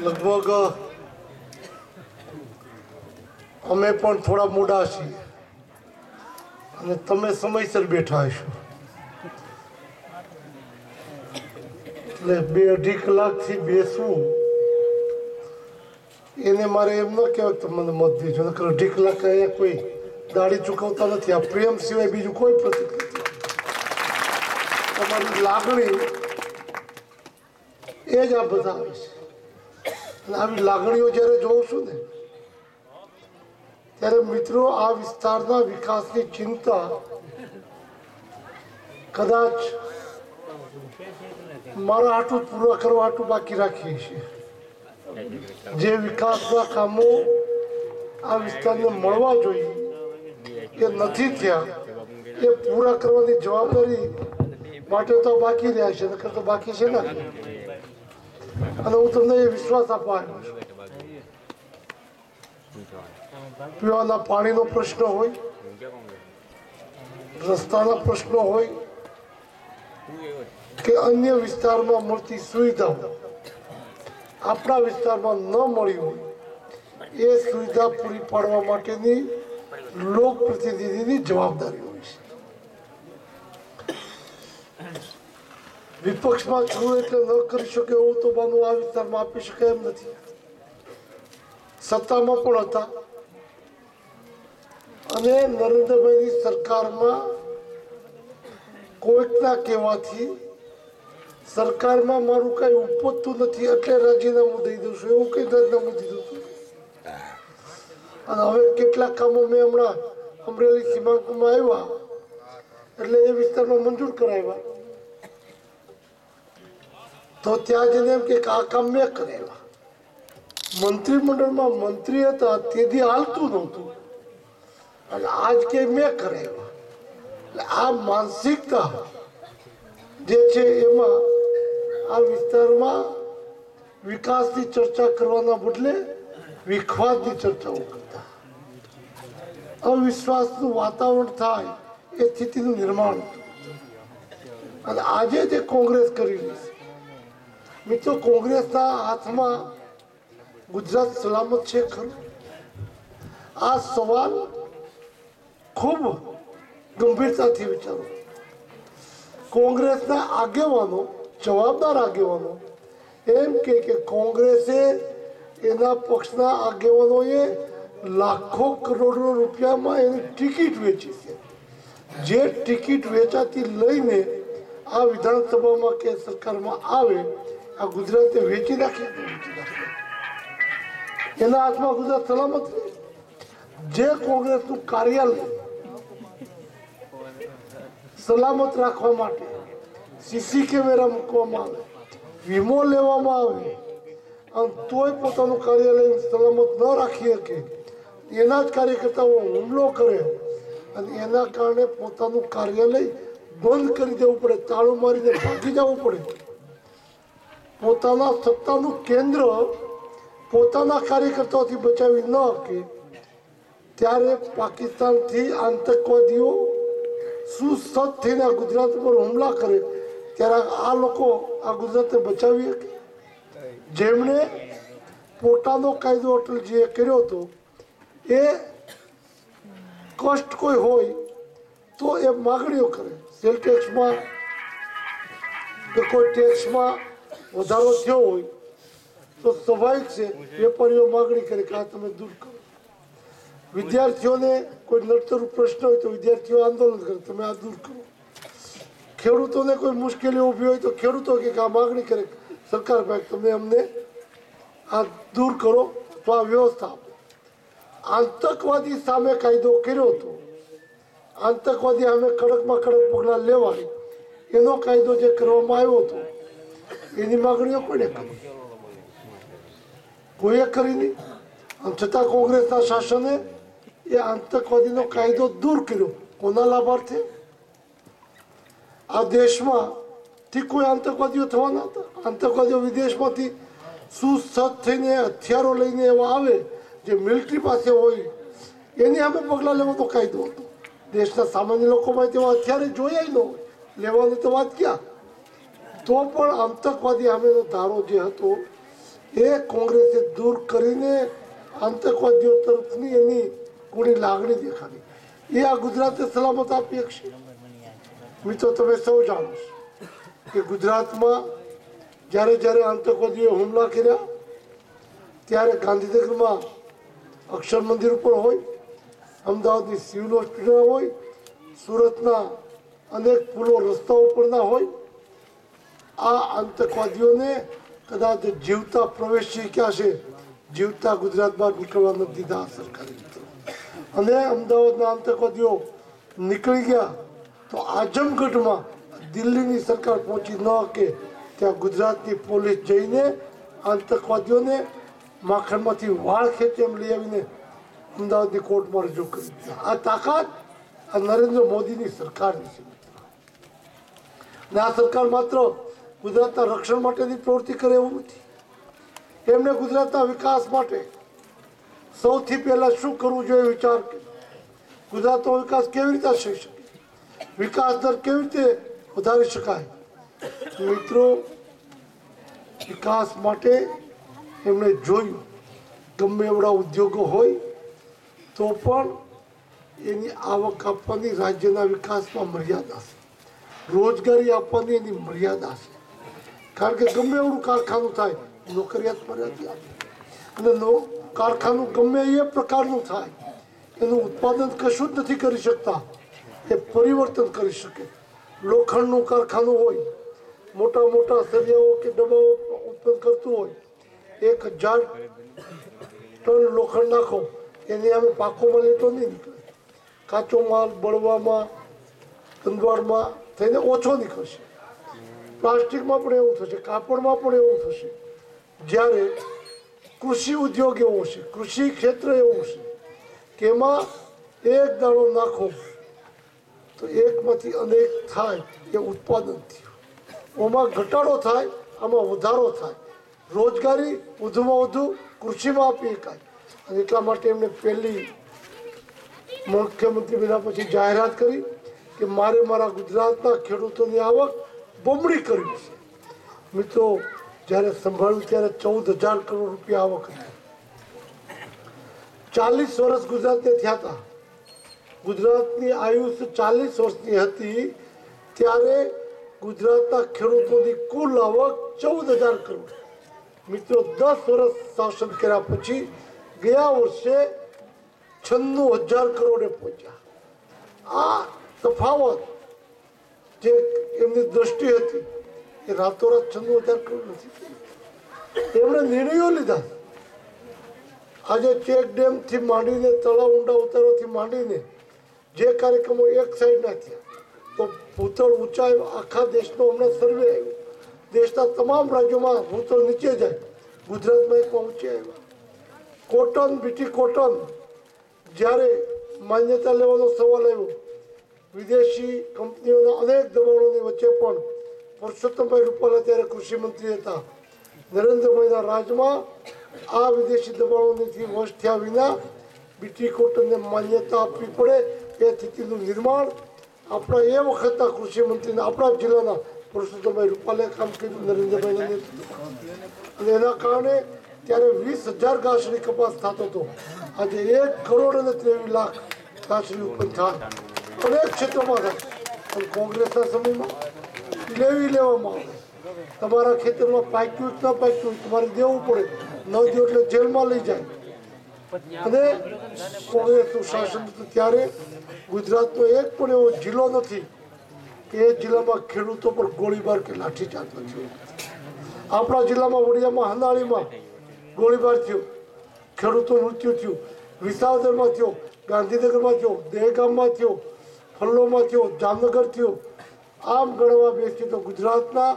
લગભગ અમે પણ થોડા મોડા છીએ અને તમે સમયસર બેઠા હશો, એટલે 2-2.5 કલાકથી બેસવું એને મારે એમ ન કહેવાય કે મને મત દેજો, નકર 2.5 કલાક અહીંયા કોઈ દાડી ચૂકવતા નથી. આ પ્રેમ સિવાય બીજું કોઈ પ્રતીક નથી. તમારી લાગણી એ જ આ બતાવે છે. અને આવી લાગણીઓ જ્યારે જોઉં છું ને ત્યારે મિત્રો આ વિસ્તારના વિકાસની ચિંતા કદાચ મારા હાટું પૂરા કરવા હાટું બાકી રાખીએ છીએ. જે વિકાસના કામો આ વિસ્તારને મળવા જોઈએ એ નથી થયા, એ પૂરા કરવાની જવાબદારી માટે તો બાકી રહ્યા છે, નકર તો બાકી છે ને. અને હું તમને એ વિશ્વાસ આપવા આવ્યો છું. પીવાના પાણીનો પ્રશ્ન હોય, રસ્તાના પ્રશ્નો હોય કે અન્ય વિસ્તારમાં મળતી સુવિધાઓ આપણા વિસ્તારમાં ન મળી હોય, એ સુવિધા પૂરી પાડવા માટેની લોકપ્રતિનિધિની જવાબદારી હોય છે. વિપક્ષમાં છું એટલે ન કરી શકે એવું તો બાનું આ વિસ્તારમાં આપી શકાય એમ નથી. સત્તામાં પણ હતા અને નરેન્દ્રભાઈની સરકારમાં કોઈકના કહેવાથી સરકારમાં મારું કઈ ઉપજતું નથી એટલે રાજીનામું દઈ દઉં છું, એવું કઈ રાજીનામું દીધું હતું. અને હવે કેટલાક કામો મેં હમણાં અમરેલી સીમાંકમાં આવ્યા એટલે એ વિસ્તારમાં મંજૂર કરાવ્યા, તો ત્યાં જઈને એમ કે આ કામ મેં કરેલા. મંત્રીમંડળમાં મંત્રી હતા તેથી હાલતું નહોતું અને આજ કે મેં કરેલા. એટલે આ માનસિકતા જે છે એમાં આ વિસ્તારમાં વિકાસની ચર્ચા કરવાના બદલે વિખવાદની ચર્ચાઓ કરતા અવિશ્વાસનું વાતાવરણ થાય એ સ્થિતિનું નિર્માણ હતું. અને આજે જે કોંગ્રેસ કરી રહી છે મિત્રો, કોંગ્રેસના હાથમાં ગુજરાત સલામત છે ખરું? આ સવાલ ખૂબ ગંભીરતાથી વિચારો. કોંગ્રેસના આગેવાનો, જવાબદાર આગેવાનો એમ કે કોંગ્રેસે એના પક્ષના આગેવાનોએ લાખો કરોડો રૂપિયામાં એની ટિકિટ વેચી છે. જે ટિકિટ વેચાતી લઈને આ વિધાનસભામાં કે સરકારમાં આવે, આ ગુજરાતે વેચી નાખી. એના હાથમાં ગુજરાત સલામત. જે કોંગ્રેસનું કાર્યાલય સલામત રાખવા માટે સીસી કેમેરા મૂકવામાં આવે, વીમો લેવામાં આવે અને તોય પોતાનું કાર્યાલય સલામત ન રાખી શકે, એના જ કાર્યકર્તાઓ હુમલો કરે અને એના કારણે પોતાનું કાર્યાલય બંધ કરી દેવું પડે, તાળું મારીને ભાગી જવું પડે. પોતાના સત્તાનું કેન્દ્ર પોતાના કાર્યકર્તાઓથી બચાવી ન શકે ત્યારે પાકિસ્તાનથી આતંકવાદીઓ સુસજ્જ થઈને ગુજરાત પર હુમલા કરે ત્યારે આ લોકો આ ગુજરાતને બચાવી શકે? જેમણે પોતાનો કાયદો અટલજીએ કર્યો હતો એ કષ્ટ કોઈ હોય તો એ માગણીઓ કરે. સેલ ટેક્સમાં કે કોઈ ટેક્સમાં વધારો થયો હોય તો સ્વાભાવિક છે વેપારીઓ માગણી કરે કે આ તમે દૂર કરો. વિદ્યાર્થીઓને કોઈ નડતર પ્રશ્ન હોય તો વિદ્યાર્થીઓ આંદોલન કરે તમે આ દૂર કરો. ખેડૂતોને કોઈ મુશ્કેલી ઊભી હોય તો ખેડૂતો કે આ માગણી કરે સરકાર પાસે તમે અમને આ દૂર કરો તો આ વ્યવસ્થા આપો. આતંકવાદી સામે કાયદો કર્યો હતો, આતંકવાદી સામે કડકમાં કડક પગલાં લેવાય એનો કાયદો જે કરવામાં આવ્યો હતો એની માગણીઓ કોને કરી? કોઈએ કરી નહીં. છતાં કોંગ્રેસના શાસને એ આતંકવાદીનો કાયદો દૂર કર્યો. કોના લાભાર્થે? આ દેશમાંથી કોઈ આતંકવાદીઓ થવાના હતા? આતંકવાદીઓ વિદેશમાંથી સુસજ્જ થઈને હથિયારો લઈને એવા આવે જે મિલિટરી પાસે હોય એની સામે પગલાં લેવાનો કાયદો હતો. દેશના સામાન્ય લોકોમાં તેવા હથિયારે જોયા ન હોય, લેવાની તો વાત ક્યાં. તો પણ આતંકવાદી સામેનો ધારો જે હતો એ કોંગ્રેસે દૂર કરીને આતંકવાદીઓ તરફની એની કોની લાગણી દેખાડી, એ આ ગુજરાતે સલામત આપી શકશે? મિત્રો, તમે સૌ જાણો છો કે ગુજરાતમાં જ્યારે જ્યારે આતંકવાદીઓ હુમલા કર્યા ત્યારે ગાંધીનગરમાં અક્ષર મંદિર ઉપર હોય, અમદાવાદની સિવિલ હોસ્પિટલ હોય, સુરતના અનેક પુલો રસ્તાઓ પરના હોય. આ આતંકવાદીઓને કદાચ જીવતા પ્રવેશી શક્યા છે, જીવતા ગુજરાત બહાર નીકળવા નથી દીધા આ સરકારે. અને અમદાવાદના આતંકવાદીઓ નીકળી ગયા તો આઝમગઢમાં દિલ્હીની સરકાર પહોંચી ન શકે ત્યાં ગુજરાતની પોલીસ જઈને આતંકવાદીઓને માખણમાંથી વાળ ખેંચી એમ લઈ આવીને અમદાવાદની કોર્ટમાં રજૂ કરી. આ તાકાત આ નરેન્દ્ર મોદીની સરકારની છે. અને આ સરકાર માત્ર ગુજરાતના રક્ષણ માટેની પ્રવૃત્તિ કરે એવું નથી. એમને ગુજરાતના વિકાસ માટે સૌથી પહેલા શું કરવું જોઈએ વિચાર કરે. ગુજરાતનો વિકાસ કેવી રીતે થઈ શકે, વિકાસ દર કેવી રીતે વધારી શકાય. મિત્રો, વિકાસ માટે એમણે જોયું ગમે એવડા ઉદ્યોગો હોય તો પણ એની આવક આપવાની રાજ્યના વિકાસમાં મર્યાદા છે, રોજગારી આપવાની એની મર્યાદા છે. કારણ કે ગમે એવડું કારખાનું થાય નોકરિયાત મર્યાદા આપે, અને કારખાનું ગમે એ પ્રકારનું થાય એનું ઉત્પાદન કશું જ નથી કરી શકતા, એ પરિવર્તન કરી શકે. લોખંડનું કારખાનું હોય, મોટા મોટા સળિયાઓ કે ડબ્બાઓ ઉત્પન્ન કરતું હોય, 1000 ટન લોખંડ નાખો એની અમે પાકો મળે તો નહીં નીકળે. કાચો માલ બળવામાં કંદવાડમાં થઈને ઓછો નીકળશે. પ્લાસ્ટિકમાં પણ એવું થશે, કાપડમાં પણ એવું થશે. જ્યારે કૃષિ ઉદ્યોગ એવો છે, કૃષિ ક્ષેત્ર એવું છે કે એમાં એક દાણો નાખો તો એકમાંથી અનેક થાય, એ ઉત્પાદન થયું. ઓમાં ઘટાડો થાય, આમાં વધારો થાય. રોજગારી વધુમાં વધુ કૃષિમાં આપી શકાય. અને એટલા માટે એમણે પહેલી મુખ્યમંત્રી બન્યા પછી જાહેરાત કરી કે મારે મારા ગુજરાતના ખેડૂતોની આવક બમણી કરવી છે. મિત્રો, જ્યારે સંભાળ્યું ત્યારે 14,000 કરોડ રૂપિયા આવક હતી. 40 વર્ષ ગુજરાતને થયા હતા. ગુજરાતની આયુષ્ય 40 વર્ષની હતી ત્યારે ગુજરાતના ખેડૂતોની કુલ આવક 14,000 કરોડ. મિત્રો, 10 વર્ષ શાસન કર્યા પછી ગયા વર્ષે 96,000 કરોડે પહોંચ્યા. આ તફાવત જે એમની દ્રષ્ટિ હતી એ રાતોરાત 96,000 કરોડ નથી. એમણે નિર્ણયો લીધા. આજે ચેક ડેમથી માંડીને તળાવ ઊંડા ઉતારવાથી માંડીને જે કાર્યક્રમો એક સાઈડના થયા તો ભૂતળ ઊંચાઈ આખા દેશનો હમણાં સર્વે આવ્યો. દેશના તમામ રાજ્યોમાં ભૂતળ નીચે જાય, ગુજરાતમાં એક ઊંચે આવ્યા. કોટન, બીટી કોટન જ્યારે માન્યતા લેવાનો સવાલ આવ્યો, વિદેશી કંપનીઓના અનેક દબાણોની વચ્ચે પણ પુરુષોત્તમભાઈ રૂપાલા ત્યારે કૃષિ મંત્રી હતા. નરેન્દ્રભાઈના રાજમાં આ વિદેશી દબાણોથી વશ થયા વિના બીટી કોટનને માન્યતા આપવી પડે એ સ્થિતિનું નિર્માણ આપણા એ વખતના કૃષિ મંત્રીના આપણા જિલ્લાના પુરુષોત્તમભાઈ રૂપાલાએ કામ કર્યું, નરેન્દ્રભાઈના નેતૃત્વમાં. અને એના કારણે ત્યારે 20,000 ગાંસડી કપાસ થતો હતો. આજે 1,23,00,000 ગાંસડી ઉત્પન્ન થાય, અનેક ક્ષેત્રોમાં થાય. પણ કોંગ્રેસના સમયમાં લેવામાં આવે. તમારા ખેતરમાં પાક્યું જ ન પાક્યું તમારે દેવું પડે, ન દો એટલે જેલમાં લઈ જાય. અને કોંગ્રેસનું શાસન હતું ત્યારે ગુજરાતનો એક પણ એવો જિલ્લો નથી કે એ જિલ્લામાં ખેડૂતો પર ગોળીબાર કે લાઠીચાર્જ નથી. આપણા જિલ્લામાં વડિયામાં હંદાળીમાં ગોળીબાર થયો, ખેડૂતો મૃત્યુ થયું. વિસાવદરમાં થયો, ગાંધીનગરમાં થયો, દહેગામમાં થયો, ફલ્લોમાં થયો, જામનગર થયો. આમ ગણવા બેસીએ તો ગુજરાતના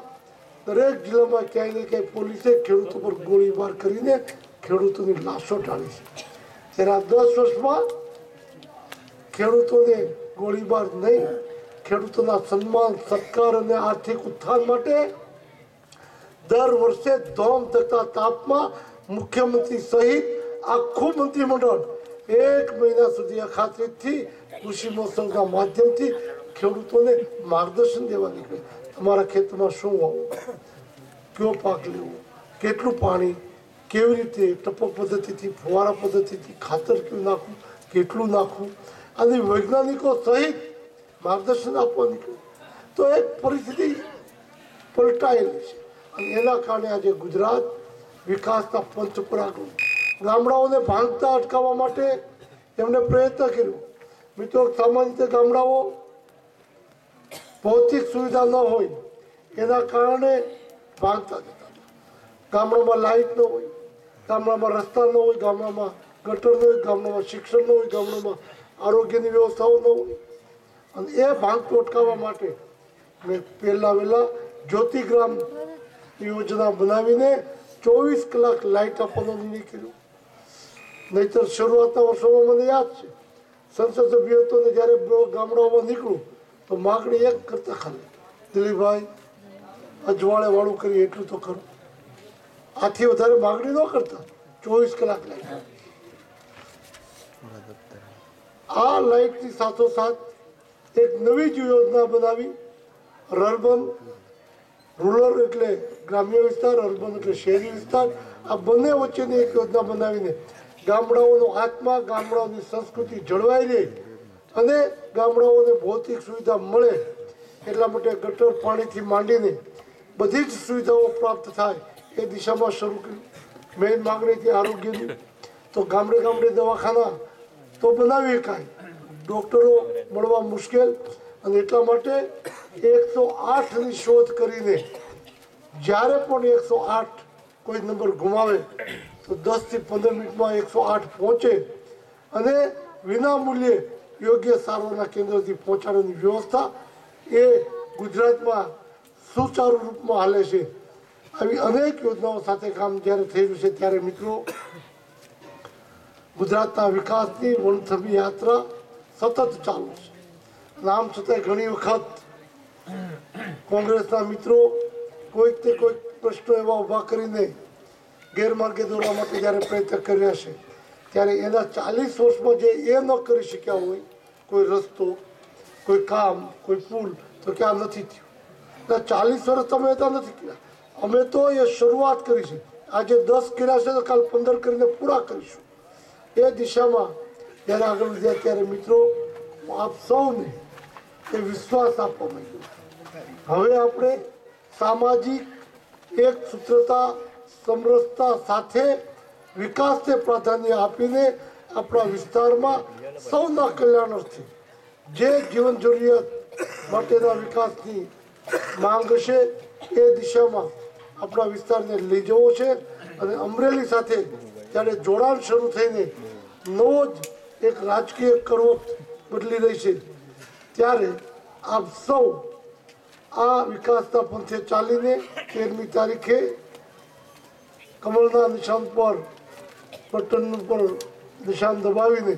દરેક જિલ્લામાં ક્યાંય ને ક્યાંય પોલીસે ખેડૂતો પર ગોળીબાર કરીને ખેડૂતોની લાશો ટાળી છે. ત્યારે આ 10 વર્ષમાં ખેડૂતોને ગોળીબાર નહીં, ખેડૂતોના સન્માન, સત્કાર અને આર્થિક ઉત્થાન માટે દર વર્ષે ધોમ થતા તાપમાં મુખ્યમંત્રી સહિત આખું મંત્રીમંડળ 1 મહિના સુધી અખાત્રીથી કૃષિ મહોત્સવના માધ્યમથી ખેડૂતોને માર્ગદર્શન દેવા નીકળે. તમારા ખેતરમાં શું વાવવું, કયો પાક લેવો, કેટલું પાણી, કેવી રીતે ટપક પદ્ધતિથી, ફુવારા પદ્ધતિથી ખાતર કેવું નાખવું, કેટલું નાખવું, અને વૈજ્ઞાનિકો સહિત માર્ગદર્શન આપવા નીકળ્યું તો એક પરિસ્થિતિ પલટાયેલી છે. અને એના કારણે આજે ગુજરાત વિકાસના પંથ પર આગળ. ગામડાઓને ભાંગતા અટકાવવા માટે એમણે પ્રયત્ન કર્યો. મિત્રો, સામાન્ય રીતે ગામડાઓ ભૌતિક સુવિધા ન હોય એના કારણે ભાંગતા જતા. ગામડામાં લાઇટ ન હોય, ગામડામાં રસ્તા ન હોય, ગામડામાં ગટર ન હોય, ગામડામાં શિક્ષણ ન હોય, ગામડામાં આરોગ્યની વ્યવસ્થાઓ ન હોય. અને એ ભાંગતું અટકાવવા માટે મેં પહેલાં વહેલા જ્યોતિગ્રામ યોજના બનાવીને 24 કલાક લાઇટ આપવાનો નિર્ણય કર્યો. નહીતર શરૂઆતના વર્ષોમાં મને યાદ છે, સંસદ સભ્ય હતો ને જ્યારે ગામડાઓમાં નીકળું તો માગણી એક કરતા ખાલી, દિલીપભાઈ અજવાળે વાળું કરી એટલું તો ખરું. આથી વધારે માગણી ન કરતા. 24 કલાક લાઈટ. આ લાઈટની સાથોસાથ એક નવી જ યોજના બનાવી, અર્બન રૂરલ એટલે ગ્રામ્ય વિસ્તાર, અર્બન એટલે શહેરી વિસ્તાર, આ બંને વચ્ચેની એક યોજના બનાવીને ગામડાઓનો આત્મા, ગામડાઓની સંસ્કૃતિ જળવાઈ રહે અને ગામડાઓને ભૌતિક સુવિધા મળે એટલા માટે ગટર પાણીથી માંડીને બધી જ સુવિધાઓ પ્રાપ્ત થાય એ દિશામાં શરૂ કર્યું. મેઇન માગણી હતી આરોગ્યની, તો ગામડે ગામડે દવાખાના તો બનાવી શકાય, ડૉક્ટરો મળવા મુશ્કેલ, અને એટલા માટે 108ની શોધ કરીને જ્યારે પણ 108 કોઈ નંબર ગુમાવે તો 10 થી 15 મિનિટમાં 108 પહોંચે અને વિના મૂલ્યે યોગ્ય સારવારના કેન્દ્રથી પહોંચાડવાની વ્યવસ્થા એ ગુજરાતમાં સુચારુ રૂપમાં હાલે છે. આવી અનેક યોજનાઓ સાથે કામ જ્યારે થઈ રહ્યું છે ત્યારે મિત્રો, ગુજરાતના વિકાસની વણથંભી યાત્રા સતત ચાલુ છે. આમ છતાંય ઘણી વખત કોંગ્રેસના મિત્રો કોઈક તે કોઈક પ્રશ્નો એવા ઊભા કરીને ગેરમાર્ગે દોરવા માટે જ્યારે પ્રયત્ન કર્યા છે ત્યારે એના 40 વર્ષમાં જે એ ન કરી શક્યા હોય, કોઈ રસ્તો, કોઈ કામ, કોઈ પુલ, તો ક્યાં નથી થયું. 40 વર્ષ તમે ત્યાં નથી કર્યા. અમે તો એ શરૂઆત કરી છે. આજે 10 કર્યા છે તો કાલ 15 કરીને પૂરા કરીશું. એ દિશામાં જ્યારે આગળ વધ્યા ત્યારે મિત્રો, આપ સૌને એ વિશ્વાસ આપવા માંગ્યો. હવે આપણે સામાજિક એક સૂત્રતા, સમરસતા સાથે વિકાસને પ્રાધાન્ય આપીને આપણા વિસ્તારમાં સૌના કલ્યાણ અર્થે જે જીવન જરૂરિયાત માટેના વિકાસની માંગ છે એ દિશામાં આપણા વિસ્તારને લઈ જવો છે. અને અમરેલી સાથે જ્યારે જોડાણ શરૂ થઈને નવો જ એક રાજકીય કરવત બદલી રહી છે ત્યારે આપ સૌ આ વિકાસના પંથે ચાલીને 13મી તારીખે કમળના નિશાન પર, બટન પર નિશાન દબાવીને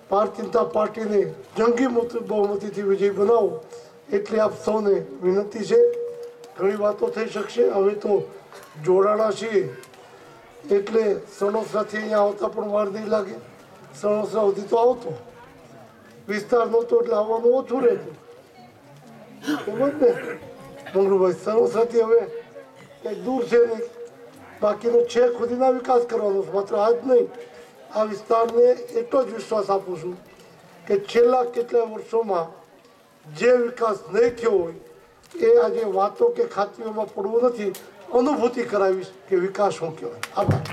ભારતીય જનતા પાર્ટીને જંગી બહુમતીથી વિજય બનાવો એટલી આપ સૌને વિનંતી છે. ઘણી વાતો થઈ શકશે. હવે તો જોડાણા છીએ એટલે સણોસરાથી અહીંયા આવતા પણ વાર નહીં લાગે. સણોસરા સુધી તો આવતો, વિસ્તાર નહોતો એટલે આવવાનું ઓછું રહેતું. સમજ ને મંગળભાઈ, સણોસરાથી હવે કંઈક દૂર છે નહીં, બાકીનો છેક સુધીના વિકાસ કરવાનો છે. માત્ર આજ નહીં, આ વિસ્તારને એટલો જ વિશ્વાસ આપું છું કે છેલ્લા કેટલાય વર્ષોમાં જે વિકાસ નહીં થયો હોય એ આજે વાતો કે ખાતરીઓમાં પડવું નથી, અનુભૂતિ કરાવીશ કે વિકાસ શું કહેવાય. આભાર.